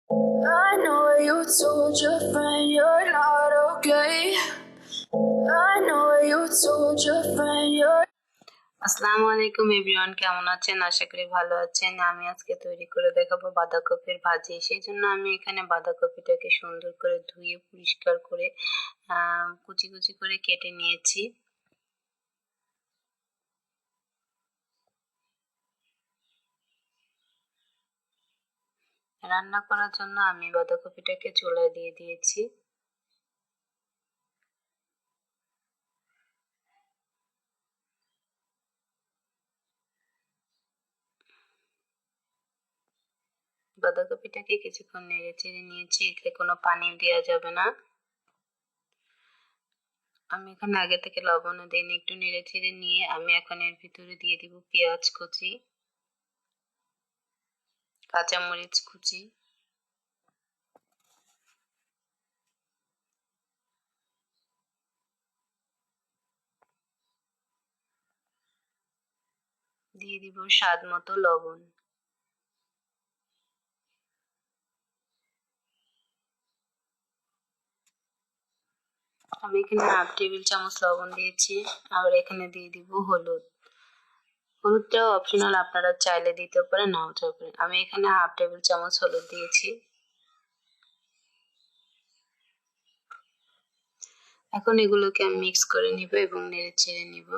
I know you told your friend you're not okay. I know you told your friend you're আসসালামু আলাইকুম everyone, কেমন আছেন? আশা করি ভালো আছেন। আমি আজকে তৈরি করে দেখাবো বাঁধাকপির ভাজি। সেই জন্য আমি এখানে বাঁধাকপিটাকে সুন্দর করে ধুয়ে পরিষ্কার করে কুচি কুচি করে কেটে নিয়েছি। রান্না করার জন্য আমি বাঁধাকপিটাকে চুলায় দিয়ে দিয়েছি। বাঁধাকপিটাকে কিছুক্ষণ নেড়ে চেড়ে নিয়েছি। এতে কোনো পানি দেওয়া যাবে না। আমি এখানে আগে থেকে লবণও দিইনি, একটু নেড়ে চেড়ে নিয়ে আমি এখন এর ভিতরে দিয়ে দিব পেঁয়াজ কুচি, কাঁচামরিচ কুচি, দিয়ে দিব স্বাদ মতো লবণ। আমি এখানে 1/2 টেবিল চামচ লবণ দিয়েছি। আর এখানে দিয়ে দিব হলুদ। হলুদটাও অপশনাল, আপনারা চাইলে দিতে পারেন, নাও দিতে পারেন। আমি এখানে 1/2 টেবিল চামচ হলুদ দিয়েছি। এখন এগুলোকে আমি মিক্স করে নিব এবং নেড়ে চেড়ে নিব।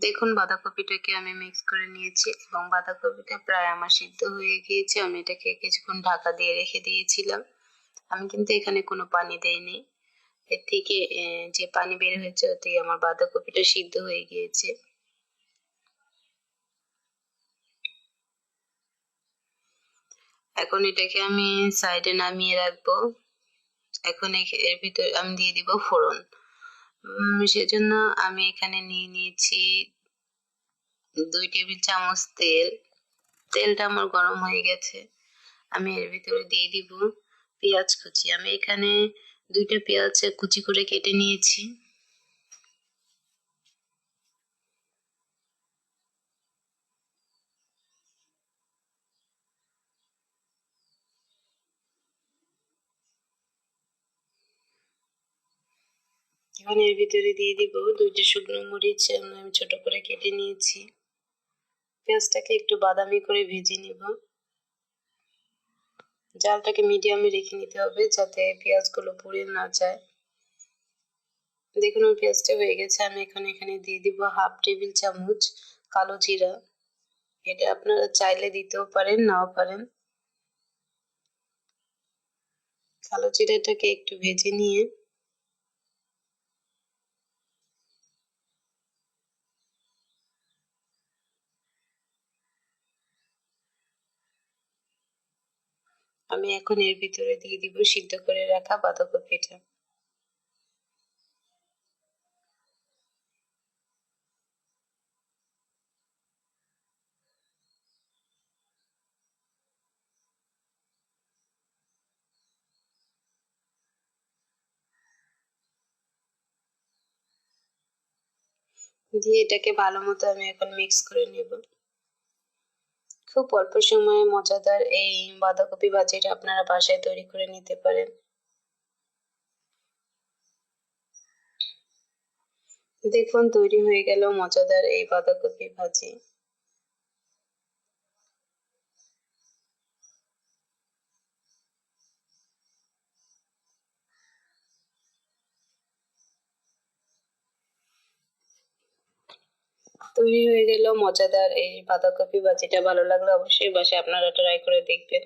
দেখুন বাঁধাকপিটাকে আমি মিক্স করে নিয়েছি এবং বাঁধাকপিটা প্রায় আমার সিদ্ধ হয়ে গিয়েছে। আমি এটাকে কিছুক্ষণ ঢাকা দিয়ে রেখে দিয়েছিলাম। আমি কিন্তু এখানে কোনো পানি দেইনি। এর থেকে যে পানি বের হয়েছে ওতেই আমার বাঁধাকপিটা সিদ্ধ হয়ে গিয়েছে। এখন এটাকে আমি সাইডে নামিয়ে রাখবো। এখন এর ভিতরে আমি দিয়ে দিব ফোড়ন। সেজন্য আমি এখানে নিয়ে নিয়েছি 2 টেবিল চামচ তেল। তেলটা আমার গরম হয়ে গেছে। আমি এর ভিতরে দিয়ে দিব পেঁয়াজ কুচি। আমি এখানে 2টা পেঁয়াজ কুচি করে কেটে নিয়েছি। এখন এর ভিতরে দিয়ে দিব 2টা শুকনো মরিচ আমি ছোট করে কেটে নিয়েছি। পেঁয়াজটাকে একটু বাদামি করে ভেজে নিব। জালটাকে মিডিয়ামে রেখে নিতে হবে যাতে পেঁয়াজগুলো পুড়ে না যায়। দেখুন আমার পেঁয়াজটা হয়ে গেছে। আমি এখন এখানে দিয়ে দিব 1/2 টেবিল চামচ কালো জিরা। এটা আপনারা চাইলে দিতেও পারেন, নাও পারেন। কালো জিরাটাকে একটু ভেজে নিয়ে আমি এখন এর ভিতরে দিয়ে দিব সিদ্ধ করে রাখা বাঁধাকপিটা। দিয়ে এটাকে ভালো মতো আমি এখন মিক্স করে নেব। খুব অল্প সময়ে মজাদার এই বাঁধাকপি ভাজিটা আপনারা বাসায় তৈরি করে নিতে পারেন। দেখুন তৈরি হয়ে গেল মজাদার এই বাঁধাকপি ভাজি। তৈরি হয়ে গেল মজাদার এই বাঁধাকপি ভাজিটা। ভালো লাগলে অবশ্যই বাসায় আপনারা ট্রাই করে দেখবেন।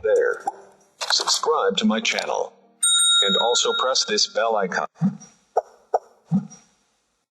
there. Subscribe to my channel. And also press this bell icon.